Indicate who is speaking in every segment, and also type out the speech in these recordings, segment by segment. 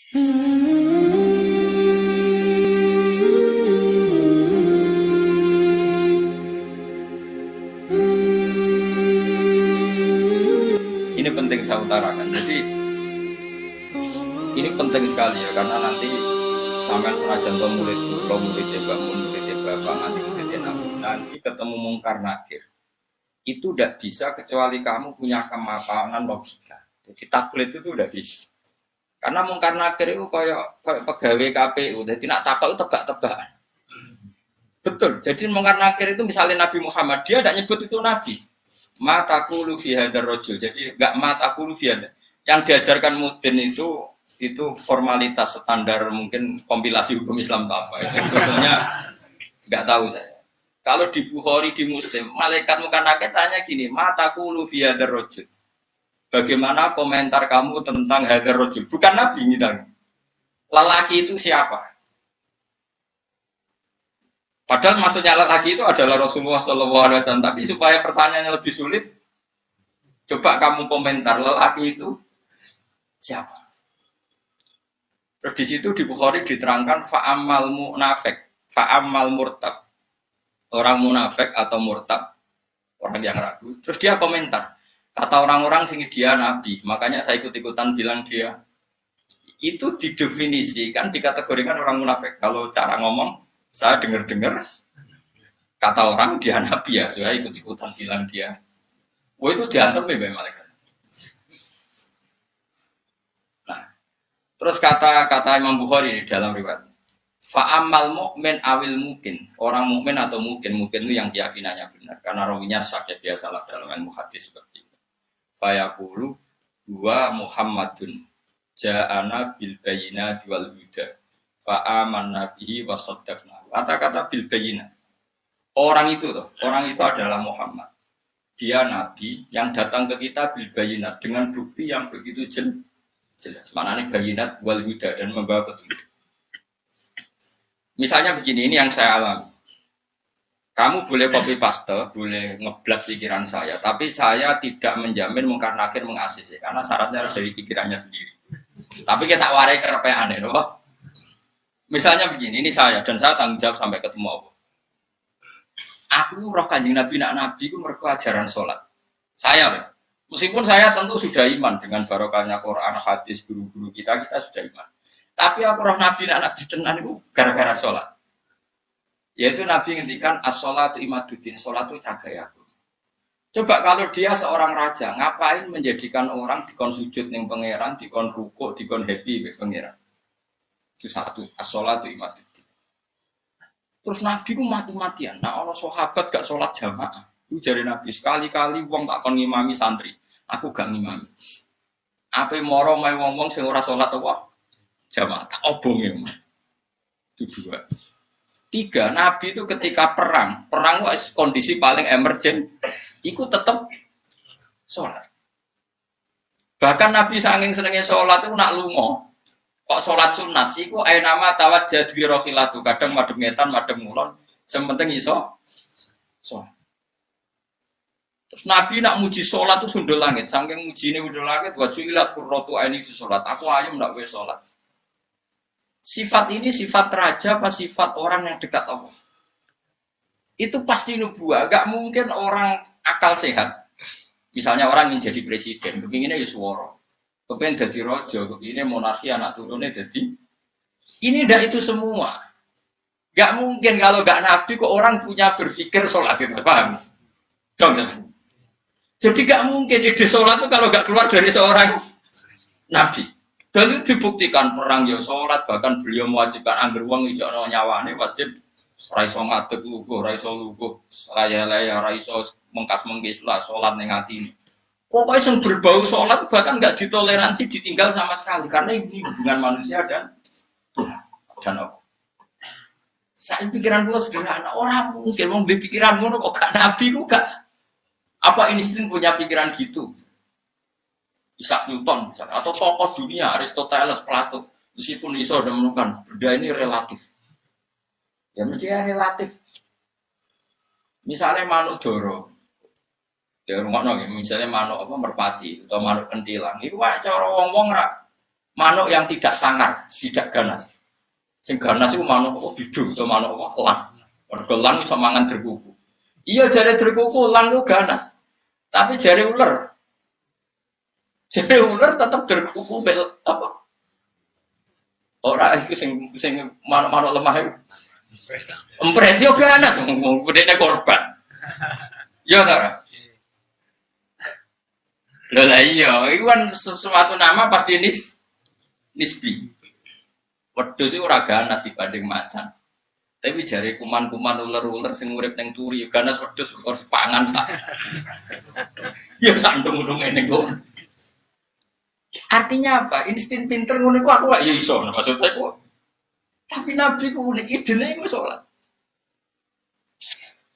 Speaker 1: Ini penting saya utarakan. Jadi ini penting sekali ya karena nanti sampai senajan to murid kula murid bangun murid bapak nanti murid nanti ketemu mungkar nakir. Itu tidak bisa kecuali kamu punya kemapanan logika. Jadi taklid itu udah bisa. Karena mungkar nakir itu kayak pegawai KPU. Jadi nak takut itu tebak-tebakan. Betul. Jadi mungkar nakir itu misalnya Nabi Muhammad dia tidak nyebut itu Nabi. Mataku fi hadzal rajul. Jadi enggak mataku fi hadzal. Yang diajarkan Mudin itu formalitas standar mungkin kompilasi hukum Islam apa. Itu sebetulnya enggak tahu saya. Kalau di Bukhari di Muslim, malaikat mungkar nakir tanya gini, mataku fi hadzal rajul. Bagaimana komentar kamu tentang hadzal rajul? Bukan Nabi ini dan lelaki itu siapa? Padahal maksudnya lelaki itu adalah Rasulullah SAW. Tapi supaya pertanyaannya lebih sulit, coba kamu komentar lelaki itu siapa? Terus di situ di Bukhari diterangkan fa'amal munafik, fa'amal murtab. Orang munafik atau murtab, orang yang ragu. Terus dia komentar, kata orang-orang sing dia nabi, makanya saya ikut-ikutan bilang dia. Itu didefinisikan, dikategorikan orang munafik. Kalau cara ngomong, saya dengar-dengar kata orang dia nabi ya, saya ikut-ikutan bilang dia. Wah itu diantem ya malaikat. Nah, terus kata Imam Bukhari di dalam riwayat, fa'amal mu'min awil mungkin, orang mukmin atau mungkin itu yang keyakinannya benar, karena rawinya sak ya biasalah dalam ilmu hadis seperti itu. Fayaqulu wa Muhammadun ja'ana bil bayyinati wal huda. Fa'amanna bihi wa saddaqna. Kata-kata bil bayyinah. Orang itu adalah Muhammad. Dia nabi yang datang ke kita bil bayyinat dengan bukti yang begitu jelas. Maknanya bayyinat wal huda dan membawa petunjuk. Misalnya begini, ini yang saya alami. Kamu boleh copy paste, boleh ngeblak pikiran saya, tapi saya tidak menjamin mungkar nakir mengasisi karena syaratnya harus dari pikirannya sendiri. Tapi kita warai kerepean aneh, loh. Misalnya begini, ini saya dan saya tanggung jawab sampai ketemu Allah. Aku roh kanjeng Nabi nak Nabi itu mereka ajaran sholat. Saya, meskipun saya tentu sudah iman dengan barokahnya Quran, hadis, guru-guru kita sudah iman. Tapi aku roh Nabi nak Nabi tenan itu gara-gara sholat. Yaitu Nabi ngendikan as-sholatu imaduddin, sholat itu cagai aku. Coba kalau dia seorang raja, ngapain menjadikan orang dikon sujud ning pangeran, dikon rukuk, dikon happy be pangeran. Itu satu, as-sholatu imaduddin. Terus Nabi ku mati-matian. Nah, ono sahabat gak sholat jamaah. Itu jari Nabi sekali-kali wong tak kon ngimami santri. Aku gak ngimami. Ape moro mae wong-wong sing ora sholat apa? Jamaah tak obong ya. Itu dua. Tiga, Nabi itu ketika perang itu kondisi paling emergen, ikut tetap sholat. Bahkan Nabi saking senengnya sholat itu nak lungo, kok sholat sunat, iku nama tawajjah dwi rohilatu, kadang madem ngetan, madem ngulon, sementing iso sholat. Terus Nabi nak muji sholat itu sundul langit, saking muji ini sundul langit, wasuilat kurrotu aini sholat, aku ayam nak boleh sholat. Sifat ini sifat raja apa sifat orang yang dekat Allah? Itu pasti nubuah. Gak mungkin orang akal sehat. Misalnya orang yang jadi presiden, kepinginnya Yusworo, kepingin jadi rojo, kepinginnya monarki anak turunnya jadi. Ini ndak itu semua. Gak mungkin kalau gak nabi kok orang punya berpikir sholat itu, paham? Dong. Jadi gak mungkin ide sholat itu kalau gak keluar dari seorang nabi. Dan itu dibuktikan perang ya sholat, bahkan beliau mewajibkan angger wong ijo nyawane wajib raiso ngadeg luguh, raiso luguh, laya-laya, raiso mengkas-mengkis lah sholat ning atine. Pokoknya yang berbau sholat bahkan nggak ditoleransi ditinggal sama sekali karena ini hubungan manusia dan Allah. Saya pikiran gue sederhana, orang mungkin mau pikiran gue kok gak nabi gue gak apa insting punya pikiran gitu. Isaac Newton misalnya, atau tokoh dunia Aristoteles, Plato, meskipun iso sudah menemukan benda ini relatif, ya mesti relatif. Misalnya manuk doro, ya rumah nong, misalnya manuk apa merpati atau manuk kentilang, itu cara wong-wong rak manuk yang tidak sangar, tidak ganas. Sing ganas itu manuk bidung atau manuk elang. Mergo elang iso mangan derkuku. Iya jare derkuku elang itu ganas. Tapi jare ular. Jare ular tetap derkuku apa? Ora iki sing manuk-manuk lemah itu. Empret yo ganas ngomong gedene korban. Yo ta. Lah iya, itu kan sesuatu nama pasti nisbi. Wedhus itu ora ganas dibanding macan. Tapi jare kuman-kuman ular-ular sing urip ning turi ganas wedhus kok pangan sak. Ya sandung-undung ngene kok. Artinya apa? Insting pinter ngono iku aku gak ya iso maksudnya kok. Tapi Nabi ku unik idene iku salat.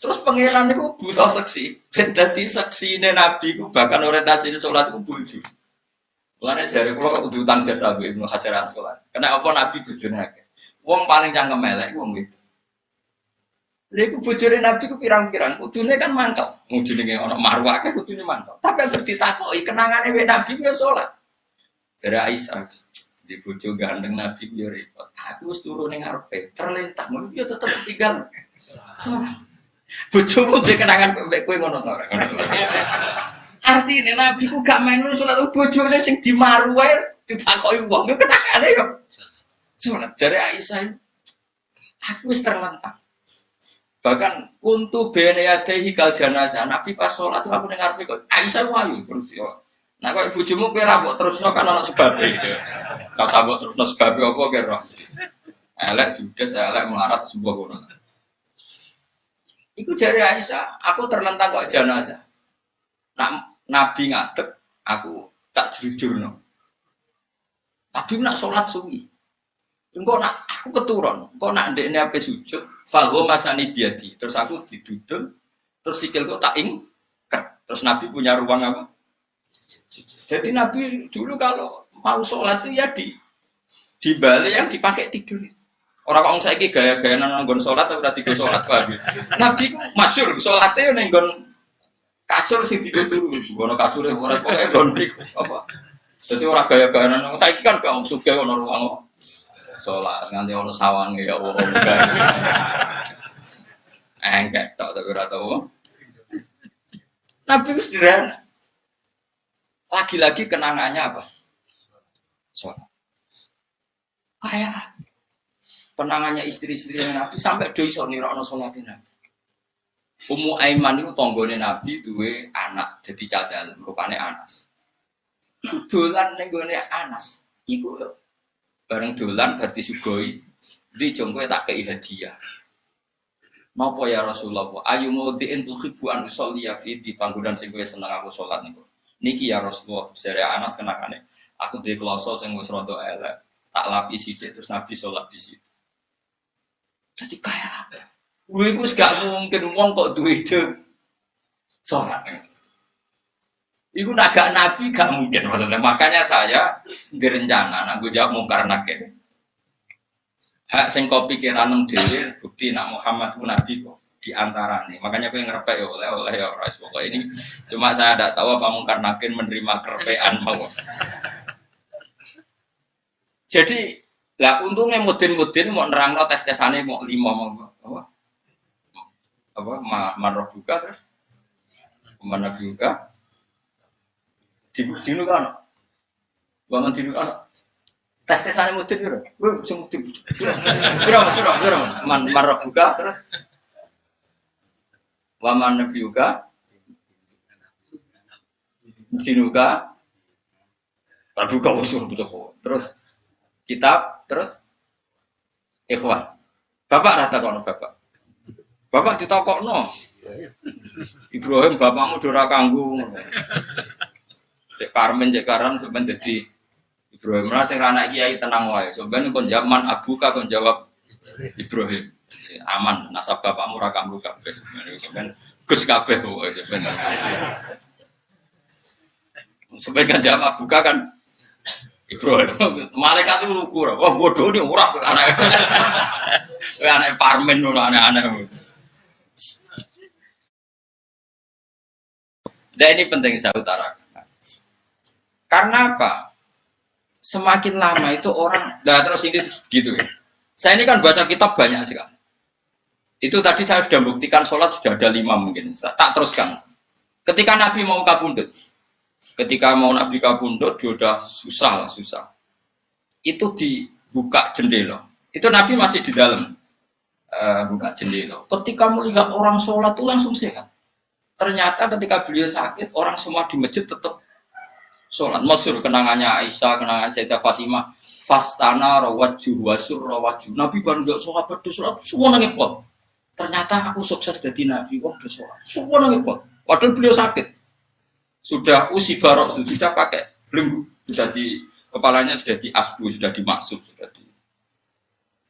Speaker 1: Terus pangeran itu buta seksi, ben dadi seksine Nabi ku bahkan orientasi salat iku bojo. Mulane jare kula kok kudu utang jasa Ibnu Hajar Asqalani. Kena apa Nabi bojone akeh. Wong paling cangkem elek wong itu. Lha iku bojone Nabi ku pirang-pirang, kudune kan mangkel. Wong jenenge ana marwah akeh kudune mangkel. Tapi terus ditakoki kenangane wek Nabi ku ya salat. Jare Aisyah, di bojo gandeng Nabi ku ya repot. Aku wis turu ning ngarepe, terlentang ngono ya tetep tinggal. Bojomu dhe kenangan mek kowe ngono ta ora. Artine Nabi ku gak main salat bojone sing dimaru wae ditakoki wong yo kenangane yo. Salat jare Aisyah. Aku wis terlentang. Bahkan untuk bene adehi kal janazah Nabi pas salat aku ning ngarepe kok Aisyah wayu terus yo. Nah kok bojomu kowe ra mbok terusno kan ana sebabe gitu. Lah sabuk terusno sebabe apa kira? Elek judes elek melarat sebuah ngono. Iku jari Aisyah, aku terlentang kok jenazah. Nak Nabi ngadeg, aku tak jujurno. Nabi nak sholat suwi. Engko nak aku keturun, engko nak ndekne ape sujud, fago masani biadi. Terus aku didudul, terus sikilku tak ingkat. Terus Nabi punya ruang apa? Jadi Nabi dulu kalau mau sholat itu ya di balik yang dipakai tidur. Orang kok saiki gaya-gaya nang nggon salat ora digo salat wae. Nabi ku masyhur salate ning nggon kasur sing digo turu. Ngono kasure ora kok nggon apa. Dadi ora gaya-gaya nang saiki kan gak sugih ono ruang salat nganti ono sawange ya Allah. Engke tok tapi ora tau. Nabi wis sederhana. Lagi-lagi kenangannya apa? Salat. Kayak penangannya istri-istri Nabi sampai do iso nirakno salate Nabi. Ummu Aiman itu tanggane Nabi duwe anak dadi cadal rupane Anas. Dolan ning gone Anas iku bareng dolan bar disugoi di jongkoe tak kei hadiah. Napa ya Rasulullah? Ayu mudhi'in tuhibbu an usolliya fi di panggonan sing kowe seneng aku salat niku. Niki ya Rasulullah jare Anas kenakane. Aku duwe kloso sing wis rada elek. Tak lapi sithik terus Nabi salat di situ. Jadi kayak apa? Gue itu gak mungkin wong kok duit itu sholat. Iku naga Nabi gak mungkin maksudnya. Makanya saya direncana, nah gue jawab mungkar nakir. Hak sing kau pikiran dewe bukti nak Muhammad pun Nabi kok diantaranya. Makanya gue ngerepek ya oleh ya Rais pokoknya ini. Cuma saya tidak tahu apa mungkar nakir menerima kerepean mau. Jadi lah untungnya mudin mau nerangno tes-tesane mau 5 mau apa marah buka terus mana buka dinu kan bangun dinu kan tes-tesane mudin piro gue sing mudin piro marah buka terus waman buka dinu ka buka usul terus kitab terus ikhwan. Bapak rata kono bapak. Bapak ditokokno. Ibrahim bapakmu ora kanggo ngono. Cek Karmen cek Karan sampeyan dadi Ibrahim lah sing anak kiai tenang wae. Sampeyan kon zaman abuka kon jawab Ibrahim. Aman nasab bapakmu ora kanggo kabeh sampeyan Gus kabeh wae sampeyan. Sampeyan kan jawab abuka kan Ibrahim, malaikat itu ukur, wah bodoh nih urak anak parmen aneh-aneh. Dan ini penting saya utarakan. Karena apa? Semakin lama itu orang, nah terus ini gitu ya. Saya ini kan baca kitab banyak sekali. Itu tadi saya sudah buktikan sholat sudah ada 5 mungkin. Tak teruskan. Ketika Nabi mau kabundut, dia udah susah. Itu dibuka jendela. Itu Nabi masih di dalam buka jendela. Ketika melihat orang sholat itu langsung sehat. Ternyata ketika beliau sakit, orang semua di masjid tetap sholat. Masyhur kenangannya Aisyah, kenangan Sayyidah Fatimah. Fastana rawaju wasur rawaju. Nabi baru nggak sholat berdoa, semua nangis pot. Ternyata aku sukses jadi Nabi. Wah berdoa, semua nangis pot. Padahal beliau sakit. Sudah usi barok, sudah pakai belenggu, sudah di kepalanya sudah diasbu, sudah dimaksud, sudah di.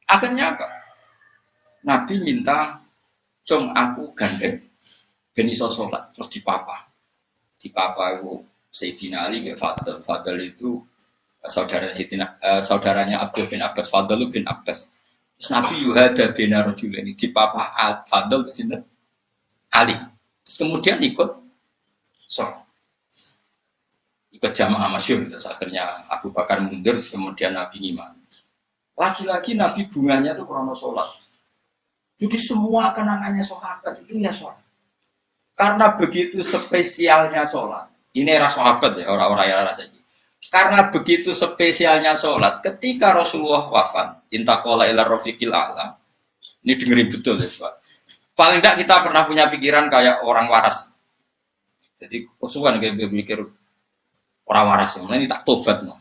Speaker 1: Akhirnya apa? Nabi minta, "Cung aku gandeng ben iso sholat." Terus dipapa itu Sayyidina Ali bin Fadl. Fadl itu saudaranya Abdul bin Abbas. Fadl bin Abbas. Terus Nabi yuhada bin Rajulaini dipapa Fadl bin Ali. Terus kemudian ikut sholat. Ikut jamaah masyhur. Terus akhirnya Abu Bakar mundur, kemudian Nabi ngimam. Lagi-lagi Nabi bunganya itu krono sholat. Jadi semua kenangannya sahabat itu ya sholat. Karena begitu spesialnya sholat. Ini era sahabat ya, orang-orang yang rasanya. Karena begitu spesialnya sholat, ketika Rasulullah wafat, intaqala ila rafiqil a'la. Ini dengerin betul ya, Pak. Paling tidak kita pernah punya pikiran kayak orang waras. Jadi kesuwan kayak berpikir orang waras yang ini tak tobat. No.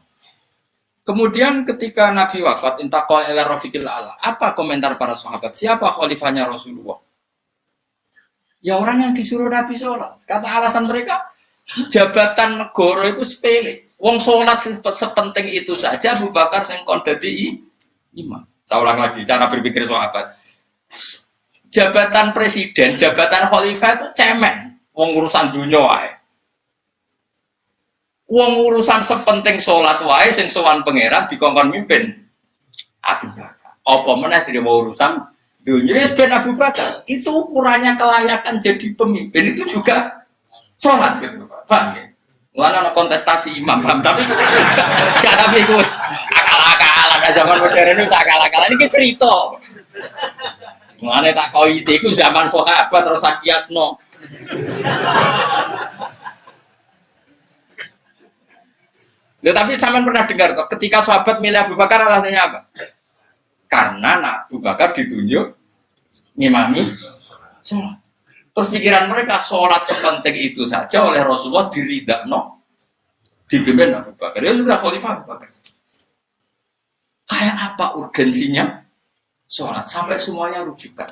Speaker 1: Kemudian ketika Nabi wafat, intaqala ila rafiqil a'la. Apa komentar para sahabat? Siapa khalifahnya Rasulullah? Ya orang yang disuruh Nabi sholat. Kata alasan mereka, jabatan negara itu sepele. Wong sholat sepenting itu saja. Abu Bakar sing kon dadi imam. Saya ulang lagi cara berpikir sahabat. Jabatan presiden, jabatan khalifah itu cemen. Wong urusan dunia wae. Wong urusan sepenting sholat wae sing sowan pangeran dikongkon mimpin Abu Bakar. Apa meneh dhewe urusan dunia ben Abu Bakar. Itu ukurannya kelayakan jadi pemimpin itu juga sholat gitu, paham ya? Mana ada kontestasi imam, paham? Tapi gak tapi Gus akal-akalan zaman modern itu akal-akalan ini cerita. Mana tak kau itu zaman sahabat terus akiasno. Tetapi zaman pernah dengar kok ketika sahabat milih Abu Bakar alasannya apa? Karena Abu Bakar ditunjuk ngimami sholat. Terus pikiran mereka sholat sepenting itu saja oleh Rasulullah diridakno dipimpin Abu Bakar. Dia sudah khalifah Abu Bakar. Kayak apa urgensinya sholat sampai semuanya rujukan.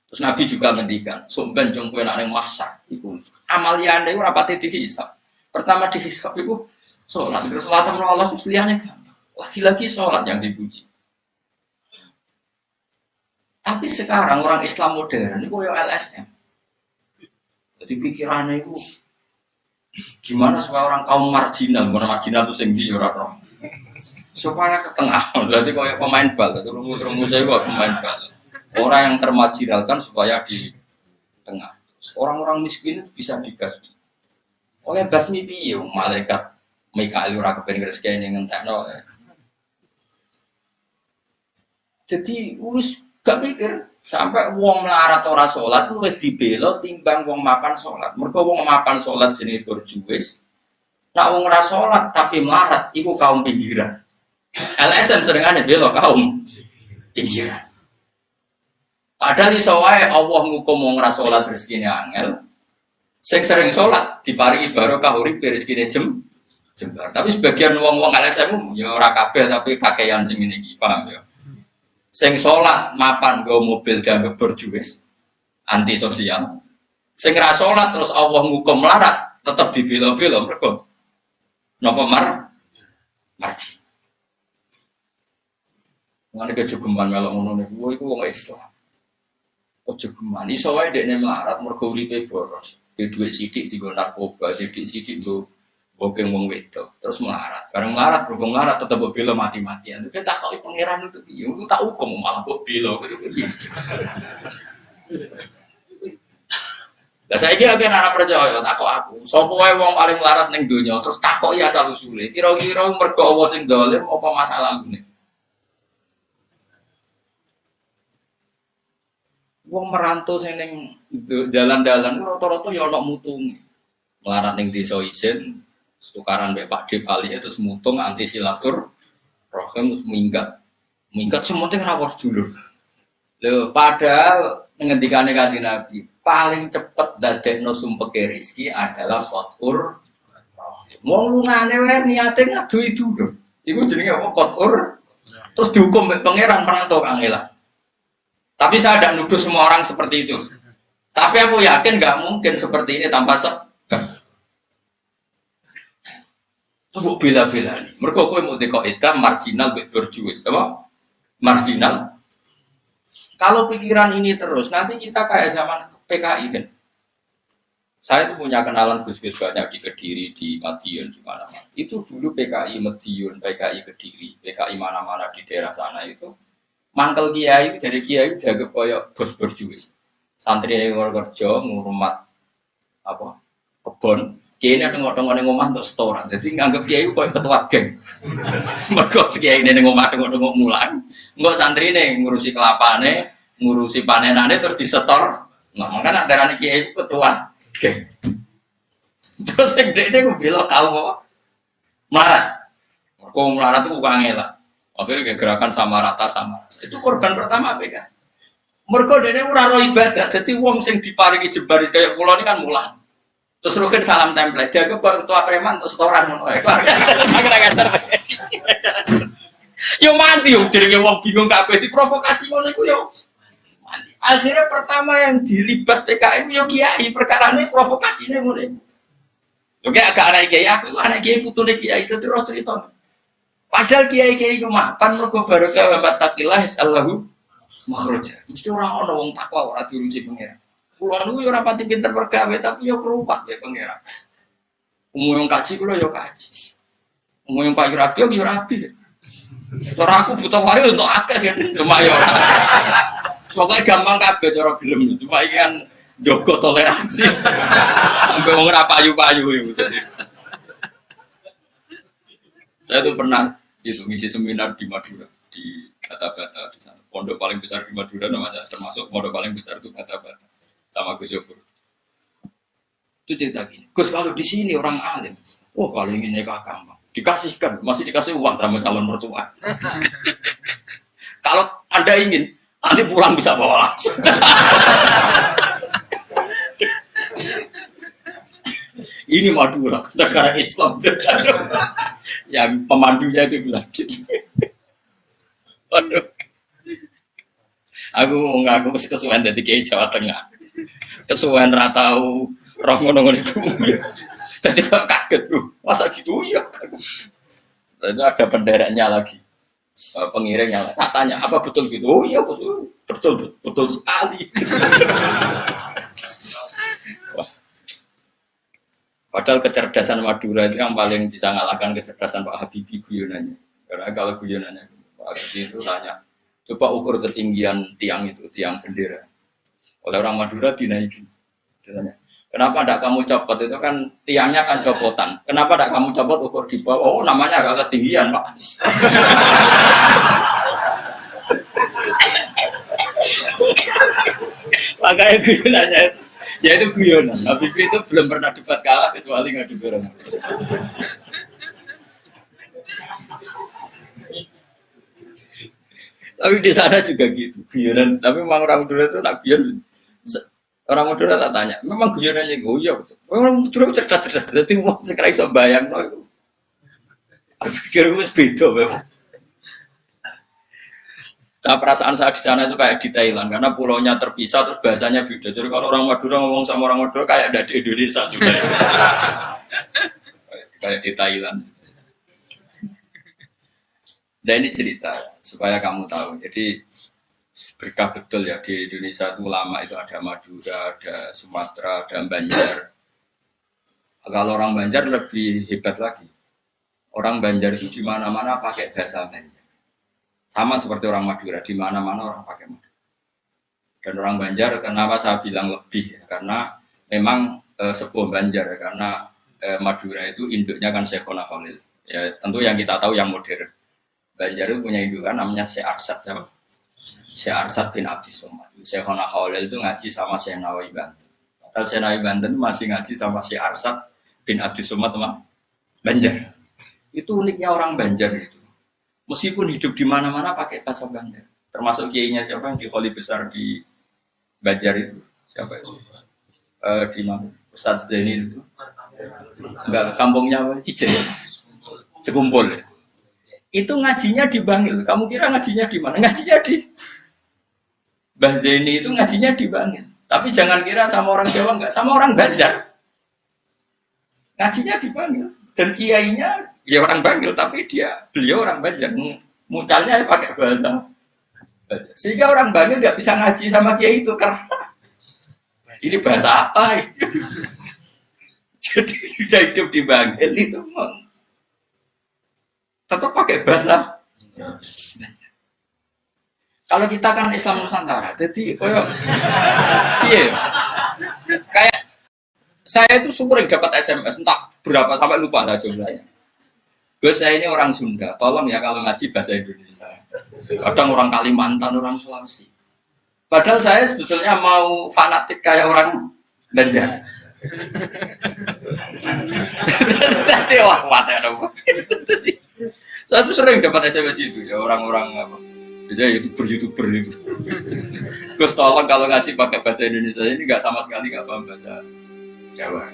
Speaker 1: Terus Nabi juga ngendikan, "Sumben jong kowe nek masak iku amaliyane ora pati dihisab. Pertama dihisab itu sholat, terus sholat sama Allah liyane gampang. Lagi-lagi sholat yang dipuji." Tapi sekarang orang Islam modern itu kayak LSM. Jadi pikirannya itu gimana supaya orang kaum marginal itu sing ndi ora roh. Supaya ke tengah. Berarti kayak pemain bal, itu rumus-rumusnya itu pemain bal. Orang yang termarginalkan supaya di tengah. Orang-orang miskin itu bisa dibasmi. Oleh basmi piye malaikat Mikail ora kepen rezekine ngentekno. Jadi wis gak mikir sampai wong melarat ora sholat luwih dibela timbang wong mapan sholat. Mergo wong mapan sholat jenenge berjuwis. Nek wong ora sholat tapi melarat iku kaum pinggiran. LSM seringane bela kaum pinggiran. Padahal iso wae Allah ngukum wong ora sholat rezekine angel. Sing sering sholat diparingi barokah urip rezekine jembar. Tapi sebagian wong-wong LSM ya ora kabeh tapi kakean sing ngene iki, paham ya? Sing sholat mapan go mobil dianggap berjuwis anti sosial. Sing ra sholat terus Allah ngukum melarat tetap dibela-bela mergo napa marji. Ngene kejogeman melok ngono niku iku wong Islam. Kejogeman iso wae dekne melarat mergo uripe boros. Di dhuwit sithik digo narkoba, sithik nggo bokeng wong wedok, terus melarat. Bareng melarat, berhubung melarat tetap bela mati-matian. Kita tak tahu pangeran itu, itu tak hukum malah bela. Lah saiki akeh anak percaya takok aku. Sopo wae wong paling melarat ning donya terus takok ya asal usule. Kira-kira mergo Allah sing dolim apa masalahne? Wong merantau sing ning dalan-dalan rata-rata ya ana mutunge. Melarat ning desa isin, tukaran mbek Pak Dep ali terus mutung anti silatur rohem minggat. Minggat sementing rawuh dulur. Lho padahal ngendikane Kanjeng Nabi, paling cepet dadekno sumpeke rezeki adalah qatur. Wong lunane wae niate ngadui dulur. Iku jenenge apa qatur? Terus dihukum mbek pangeran merantau kangelan. Tapi saya tidak nuduh semua orang seperti itu. Tapi aku yakin nggak mungkin seperti ini tanpa sebab. Tuh bela-bela nih. Mereka kowe mau dikoidah marginal berjuis, apa? Marginal. Kalau pikiran ini terus, nanti kita kayak zaman PKI kan. Saya itu punya kenalan gus-gus banyak di Kediri, di Madiun, di mana-mana. Itu dulu PKI Madiun, PKI Kediri, PKI mana-mana di daerah sana itu. Mangkel kiai dari kiai udah koyok bos berjuis. Santri yang kerja ngurmat apa kebon. Kiai ini ada ngomong ngomong untuk setoran. Jadi nganggep kiai koyok ketua geng. Mergo kiai ini ngomong mulan. Enggak santri ini ngurusi kelapane, ngurusi panenane terus disetor. Nah, makanya darane kiai ketua geng. Terus yang dia gue bilang kau melarat. Kau melarat itu bukan ngelak. Akhirnya gerakan sama rata. Itu korban pertama PK. Mergo dene ora ro ibadah, dadi wong sing diparingi jembar kayak kula ini kan mulang. Terus rugen salam template, jaga kok ketua preman terus setoran ngono ae. Yo mati yo jenenge wong bingung kabeh diprovokasi ngono iku yo. Mati. Akhirnya pertama yang dilibas PKI yo kiai, perkarane provokasine ngono. Oke agak anak kiai aku anak kiai putune kiai itu terus cerita. Padahal kiai-kiai itu makan mergo barokah wa taqillah Allahu makhraja. Mesti ora ana wong takwa ora diurusi pangeran. Kula niku yo ora pati pinter pergawe tapi yo kerupat ya pangeran. Umum yang kaji kula yo kaji. Umum yang payu rapi yo rapi. Cara aku butuh wae untuk akeh ya lumayan. Pokoke gampang kabeh cara gelem. Cuma iki kan njogo toleransi. Sampai wong ora payu-payu iku. Saya tuh pernah itu ngisi seminar di Madura di Bata-Bata di sana. Pondok paling besar di Madura namanya termasuk pondok paling besar itu Bata-Bata sama Gus Yofur. Itu cerita gini, Gus kalau di sini orang alim, kalau ingin nikah gampang, dikasihkan, masih dikasih uang sama calon mertua. Kalau Anda ingin, nanti pulang bisa bawa langsung. Ini Madura, negara Islam. Yang pemandunya itu bilang gitu. Waduh. Aku ngaku kesuwen dari kiai Jawa Tengah. Kesuwen ratau roh ngono-ngono itu. Jadi kok kaget loh. Masa gitu ya? Itu ada pendereknya lagi. Pengiringnya. Katanya apa betul gitu? Oh iya betul sekali. Padahal kecerdasan Madura itu yang paling bisa mengalahkan kecerdasan Pak Habibie guyonannya. Karena kalau guyonannya Pak Habibie itu tanya, coba ukur ketinggian tiang itu, tiang bendera. Oleh orang Madura dinaiki. Ditanya, kenapa tidak kamu copot? Itu kan tiangnya kan copotan. Kenapa tidak kamu copot ukur di bawah? Oh namanya agak ketinggian Pak. Makanya guyonannya ya itu guyonan. Habibie itu belum pernah debat kalah kecuali ngadu orang. Tapi di sana juga gitu guyonan. Tapi memang orang Madura itu nak guyon. Orang Madura tak tanya. Memang guyonannya goyok. Orang Madura cerdas. Jadi mau sekarang bisa bayang no itu. Aku pikir itu beda memang. Nah, perasaan saya di sana itu kayak di Thailand karena pulaunya terpisah terus bahasanya beda. Jadi kalau orang Madura ngomong sama orang Madura kayak ada di Indonesia juga. Kayak di Thailand. Dan ini cerita supaya kamu tahu. Jadi berkah betul ya di Indonesia itu lama itu ada Madura, ada Sumatera, ada Banjar. Kalau orang Banjar lebih hebat lagi. Orang Banjar itu di mana-mana pakai bahasa Banjar. Sama seperti orang Madura, di mana-mana orang pakai Madura. Dan orang Banjar, kenapa saya bilang lebih? Karena memang sebuah Banjar karena Madura itu induknya kan Syekhona Khalil. Ya tentu yang kita tahu yang modern. Banjar itu punya indukan namanya Syekh Arsad sama Syekh Arsad bin Abdi Somad. Syekhona Khalil itu ngaji sama Syekh Nawawi Banten. Padahal Syekh Nawawi Banten masih ngaji sama Syekh Arsad bin Abdi Somad sama Banjar. Itu uniknya orang Banjar itu. Meskipun hidup di mana-mana pakai bahasa Banjar. Termasuk kiainya siapa yang di Kholi besar di Banjar itu? Siapa itu? Di mana? Ustadz Zaini itu. Enggak, kampungnya Ijen. Sekumpul ya. Itu ngajinya di Bangil. Kamu kira ngajinya di mana? Ngajinya di Mbah Zaini itu ngajinya di Bangil. Tapi jangan kira sama orang Jawa enggak, sama orang Banjar. Ngajinya di Bangil. Dan kiainya ya orang Bangil, tapi beliau orang Banjar. Mucalnya pakai bahasa Banjar. Sehingga orang Bangil enggak bisa ngaji sama kiai itu karena ini bahasa apa itu? Jadi sudah hidup di Bangil itu tetap pakai bahasa. Kalau kita kan Islam Nusantara, jadi iya, kayak saya itu sering dapat SMS entah berapa sampai lupa lah jumlahnya. Gus saya ini orang Sunda, tolong ya kalau ngaji bahasa Indonesia. Kadang orang Kalimantan, orang Sulawesi. Padahal saya sebetulnya mau fanatik kayak orang Banjar. Jadi wah mata dong. Saya tuh sering dapat SMS itu ya orang-orang apa, biasanya youtuber itu. Gus tolong kalau ngasih pakai bahasa Indonesia ini nggak sama sekali nggak paham bahasa Jawa.